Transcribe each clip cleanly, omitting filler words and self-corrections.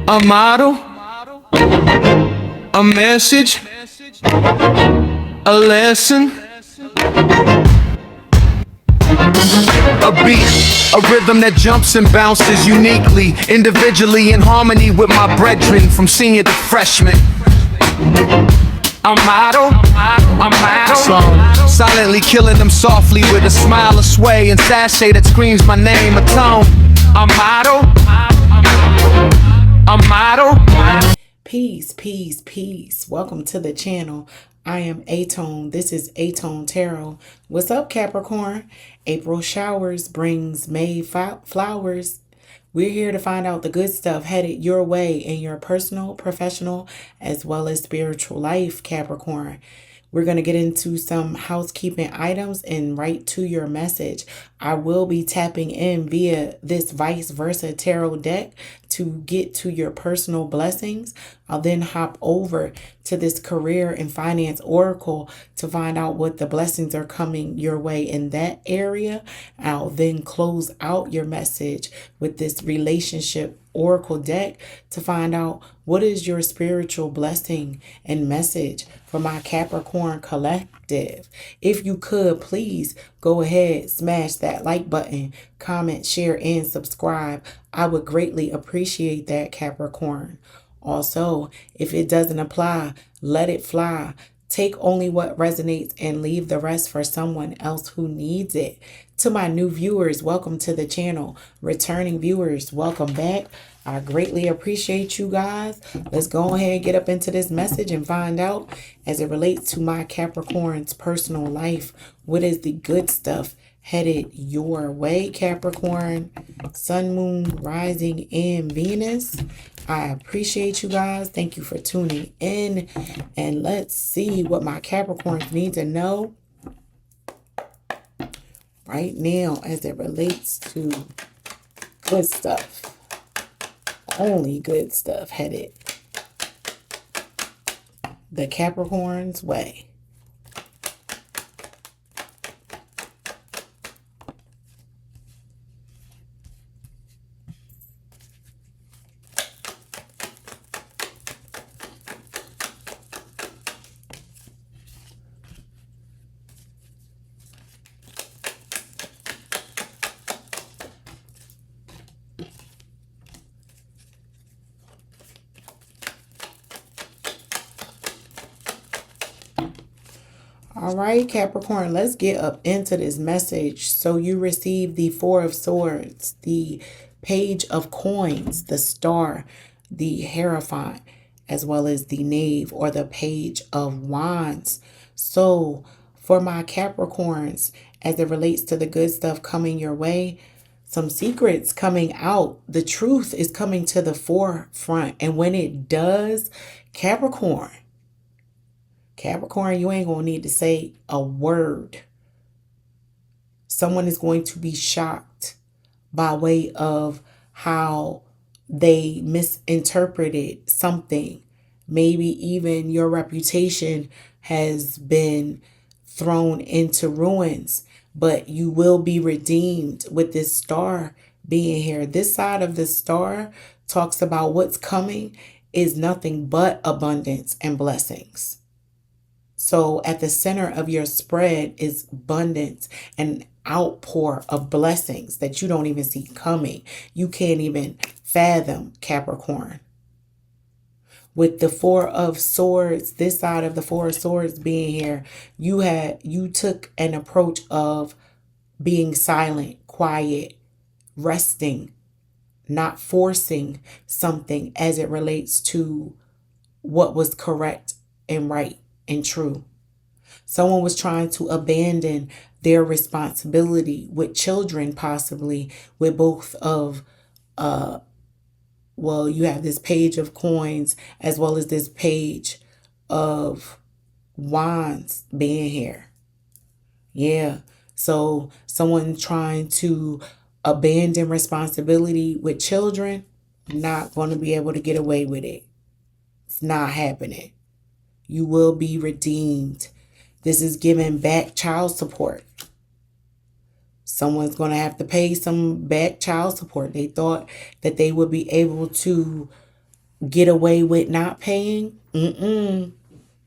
A model, a message, a lesson, a beat, a rhythm that jumps and bounces uniquely, individually in harmony with my brethren from senior to freshman. I'm model, silently killing them softly with a smile, a sway, and sachet that screams my name, aTone. I'm model. Peace, peace, peace. Welcome to the channel. I am aTone. This is aTone Tarot. What's up, Capricorn? April showers brings May flowers. We're here to find out the good stuff headed your way in your personal, professional, as well as spiritual life, Capricorn. We're going to get into some housekeeping items and right to your message. I will be tapping in via this vice versa tarot deck to get to your personal blessings. I'll then hop over to this career and finance oracle to find out what the blessings are coming your way in that area. I'll then close out your message with this relationship oracle deck to find out what is your spiritual blessing and message for my Capricorn collective. If you could, please go ahead, smash that like button, comment, share, and subscribe. I would greatly appreciate that, Capricorn. Also, if it doesn't apply, let it fly. Take only what resonates and leave the rest for someone else who needs it. To my new viewers, welcome to the channel. Returning viewers, welcome back. I greatly appreciate you guys. Let's go ahead and get up into this message and find out, as it relates to my Capricorn's personal life, what is the good stuff headed your way, Capricorn? Sun, moon, rising, and Venus. I appreciate you guys. Thank you for tuning in. And let's see what my Capricorns need to know right now as it relates to good stuff. Only good stuff headed the Capricorn's way. All right, Capricorn, let's get up into this message. So you receive the Four of Swords, the Page of Coins, the Star, the Hierophant, as well as the Knave or the Page of Wands. So for my Capricorns, as it relates to the good stuff coming your way, some secrets coming out. The truth is coming to the forefront. And when it does, Capricorn, you ain't going to need to say a word. Someone is going to be shocked by way of how they misinterpreted something. Maybe even your reputation has been thrown into ruins, but you will be redeemed with this star being here. This side of the star talks about what's coming is nothing but abundance and blessings. So at the center of your spread is abundance and outpour of blessings that you don't even see coming. You can't even fathom, Capricorn. With the Four of Swords, this side of the Four of Swords being here, you took an approach of being silent, quiet, resting, not forcing something as it relates to what was correct and right and true. Someone was trying to abandon their responsibility with children, possibly with both of, well, you have this Page of Coins as well as this Page of Wands being here. Yeah. So someone trying to abandon responsibility with children, not going to be able to get away with it. It's not happening. You will be redeemed. This is giving back child support. Someone's going to have to pay some back child support. They thought that they would be able to get away with not paying. No,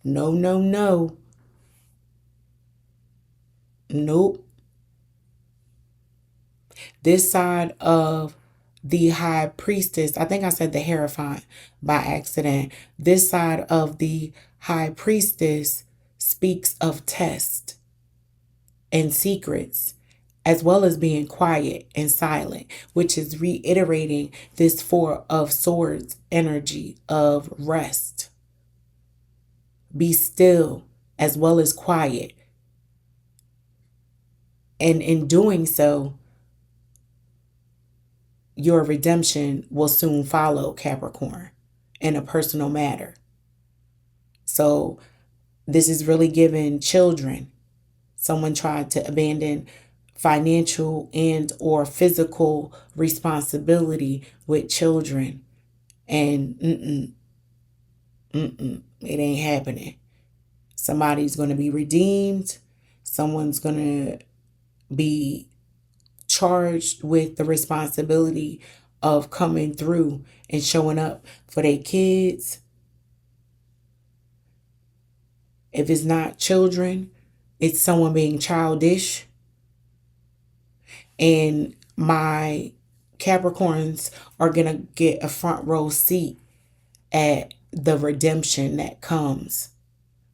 no, no. Nope. This side of the high priestess, I think I said the Hierophant by accident. This side of the high priestess speaks of test and secrets, as well as being quiet and silent, which is reiterating this Four of Swords energy of rest. Be still as well as quiet. And in doing so, your redemption will soon follow, Capricorn, in a personal matter. So this is really giving children. Someone tried to abandon financial and or physical responsibility with children. And it ain't happening. Somebody's going to be redeemed. Someone's going to be charged with the responsibility of coming through and showing up for their kids. If it's not children, it's someone being childish. And my Capricorns are going to get a front row seat at the redemption that comes.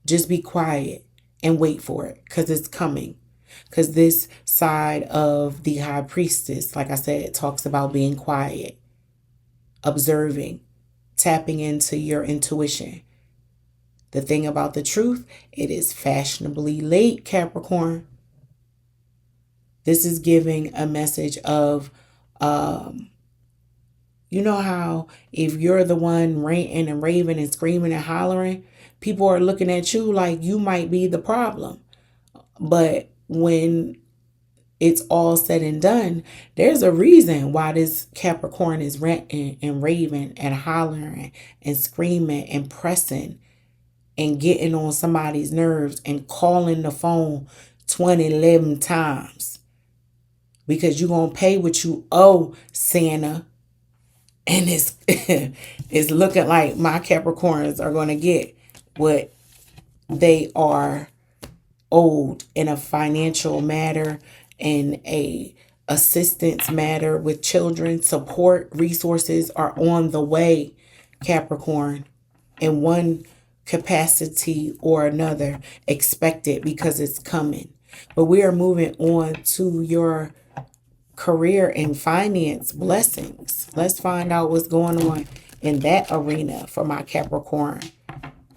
Just be quiet and wait for it, because it's coming. Because this side of the high priestess, like I said, it talks about being quiet, observing, tapping into your intuition. The thing about the truth, it is fashionably late, Capricorn. This is giving a message of, you know how if you're the one ranting and raving and screaming and hollering, people are looking at you like you might be the problem. But when it's all said and done, there's a reason why this Capricorn is ranting and raving and hollering and screaming and pressing and getting on somebody's nerves and calling the phone 11 times. Because you're going to pay what you owe, Santa. And it's looking like my Capricorns are going to get what they are owed in a financial matter, in a assistance matter with children. Support resources are on the way, Capricorn, in one capacity or another. Expect it, because it's coming. But we are moving on to your career and finance blessings. Let's find out what's going on in that arena for my Capricorn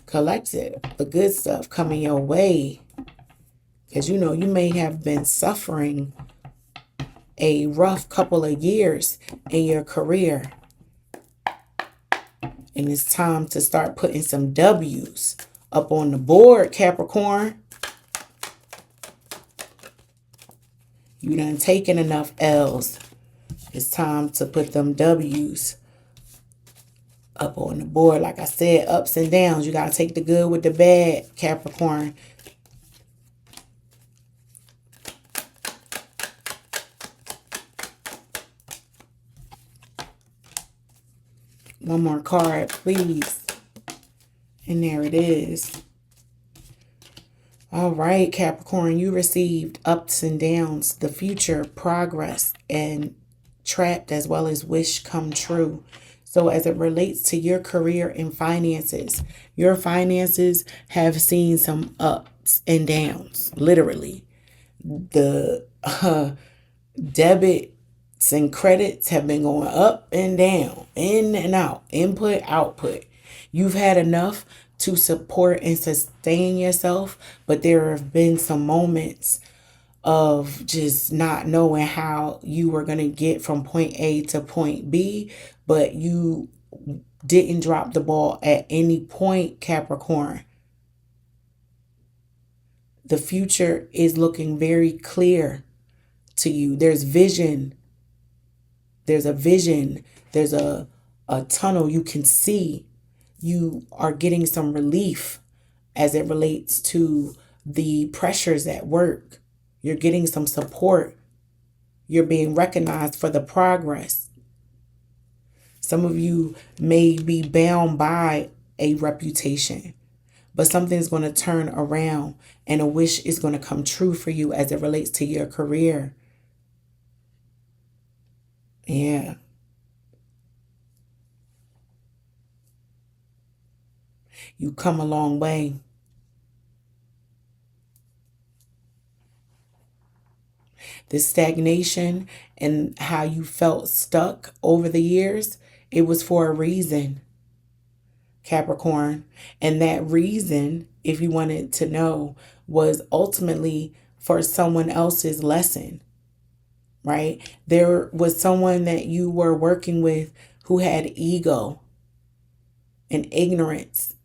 collective. The good stuff coming your way. Because, you know, you may have been suffering a rough couple of years in your career. And it's time to start putting some W's up on the board, Capricorn. You done taken enough L's. It's time to put them W's up on the board. Like I said, ups and downs. You got to take the good with the bad, Capricorn. One more card, please. And there it is. All right, Capricorn, you received ups and downs, the future, progress, and trapped as well as wish come true. So as it relates to your career and finances, your finances have seen some ups and downs, literally. The debits and credits have been going up and down, in and out, input, output. You've had enough to support and sustain yourself, but there have been some moments of just not knowing how you were going to get from point A to point B, but you didn't drop the ball at any point, Capricorn. The future is looking very clear to you. There's vision. There's a vision. There's a tunnel you can see. You are getting some relief as it relates to the pressures at work. You're getting some support. You're being recognized for the progress. Some of you may be bound by a reputation, but something's going to turn around and a wish is going to come true for you as it relates to your career. Yeah. You come a long way. This stagnation and how you felt stuck over the years, it was for a reason, Capricorn. And that reason, if you wanted to know, was ultimately for someone else's lesson, right? There was someone that you were working with who had ego and ignorance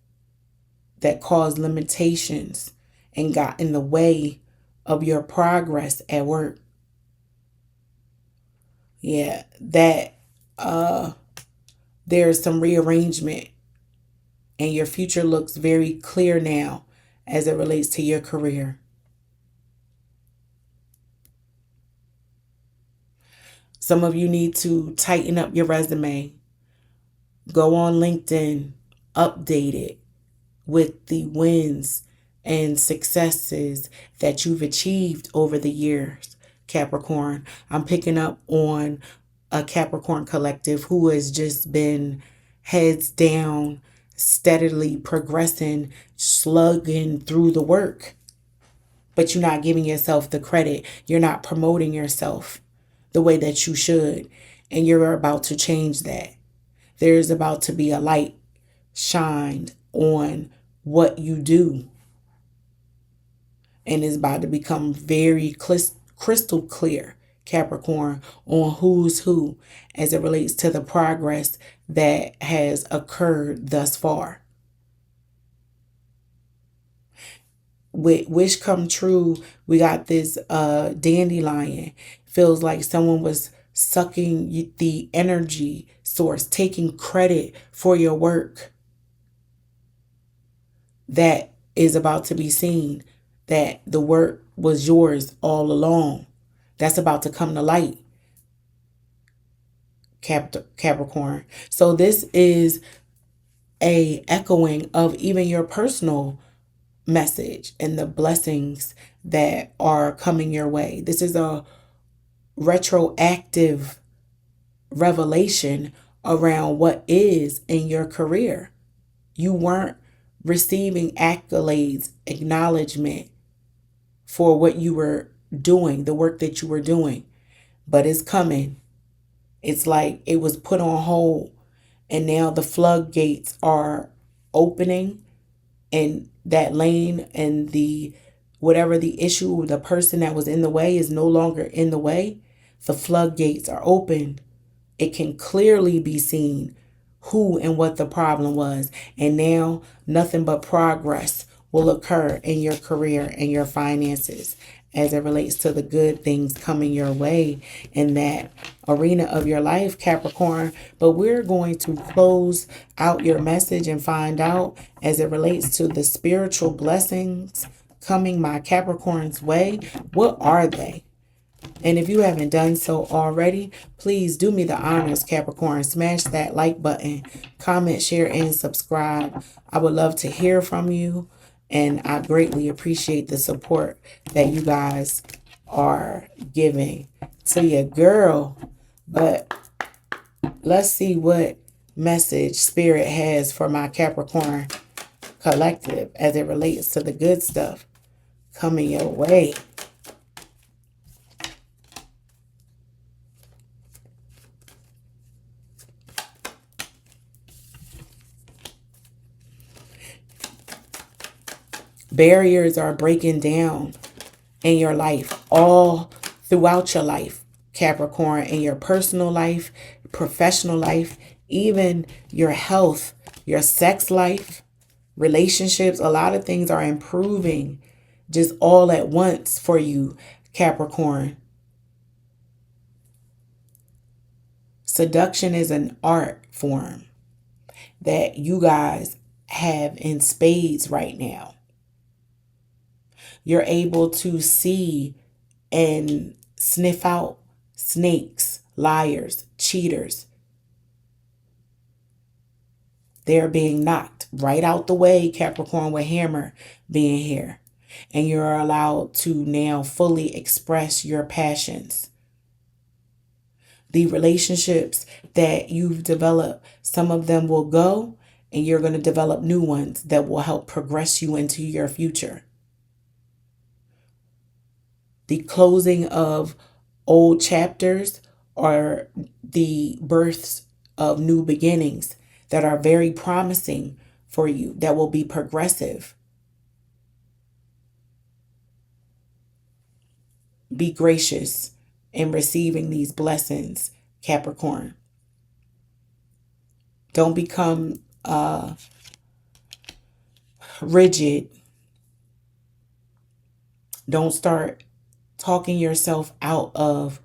that caused limitations and got in the way of your progress at work. Yeah, that there's some rearrangement and your future looks very clear now as it relates to your career. Some of you need to tighten up your resume. Go on LinkedIn, update it with the wins and successes that you've achieved over the years, Capricorn. I'm picking up on a Capricorn collective who has just been heads down, steadily progressing, slugging through the work. But you're not giving yourself the credit. You're not promoting yourself the way that you should. And you're about to change that. There's about to be a light shined on what you do. And it's about to become very crystal clear, Capricorn, on who's who as it relates to the progress that has occurred thus far. With wish come true, we got this dandelion. Feels like someone was sucking the energy source, taking credit for your work that is about to be seen, that the work was yours all along. That's about to come to light, Capricorn. So this is a echoing of even your personal message and the blessings that are coming your way. This is a retroactive revelation around what is in your career. You weren't receiving accolades, acknowledgement for what you were doing, the work that you were doing, but it's coming. It's like it was put on hold and now the floodgates are opening, and that lane and the whatever the issue, the person that was in the way is no longer in the way. The floodgates are open. It can clearly be seen who and what the problem was. And now nothing but progress will occur in your career and your finances as it relates to the good things coming your way in that arena of your life, Capricorn. But we're going to close out your message and find out as it relates to the spiritual blessings coming my Capricorn's way. What are they? And if you haven't done so already, please do me the honors, Capricorn. Smash that like button, comment, share, and subscribe. I would love to hear from you, and I greatly appreciate the support that you guys are giving to your girl. But let's see what message Spirit has for my Capricorn collective as it relates to the good stuff coming your way. Barriers are breaking down in your life, all throughout your life, Capricorn, in your personal life, professional life, even your health, your sex life, relationships. A lot of things are improving just all at once for you, Capricorn. Seduction is an art form that you guys have in spades right now. You're able to see and sniff out snakes, liars, cheaters, They're being knocked right out the way, Capricorn, with hammer being here. And you're allowed to now fully express your passions. The relationships that you've developed, some of them will go, and you're going to develop new ones that will help progress you into your future. The closing of old chapters are the births of new beginnings that are very promising for you, that will be progressive. Be gracious in receiving these blessings, Capricorn. Don't become rigid. Don't start talking yourself out of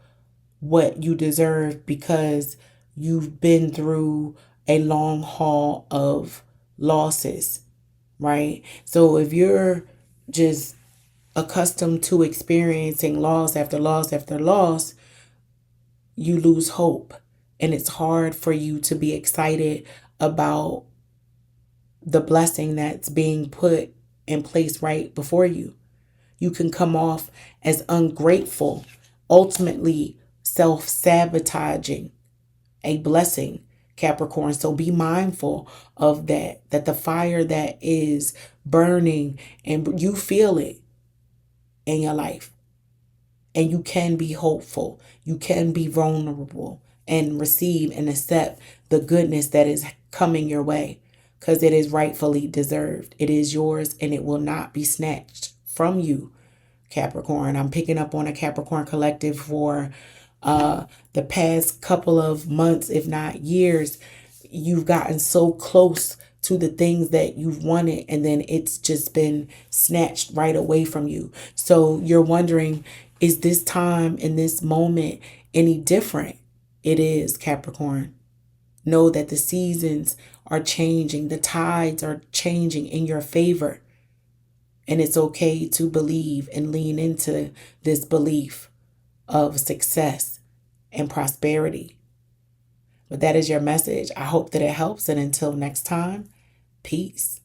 what you deserve because you've been through a long haul of losses, right? So if you're just accustomed to experiencing loss after loss after loss, you lose hope. And it's hard for you to be excited about the blessing that's being put in place right before you. You can come off as ungrateful, ultimately self-sabotaging a blessing, Capricorn. So be mindful of that the fire that is burning and you feel it in your life. And you can be hopeful. You can be vulnerable and receive and accept the goodness that is coming your way because it is rightfully deserved. It is yours and it will not be snatched from you, Capricorn. I'm picking up on a Capricorn collective for the past couple of months, if not years. You've gotten so close to the things that you've wanted and then it's just been snatched right away from you. So you're wondering, is this time in this moment any different? It is, Capricorn. Know that the seasons are changing. The tides are changing in your favor. And it's okay to believe and lean into this belief of success and prosperity. But that is your message. I hope that it helps. And until next time, peace.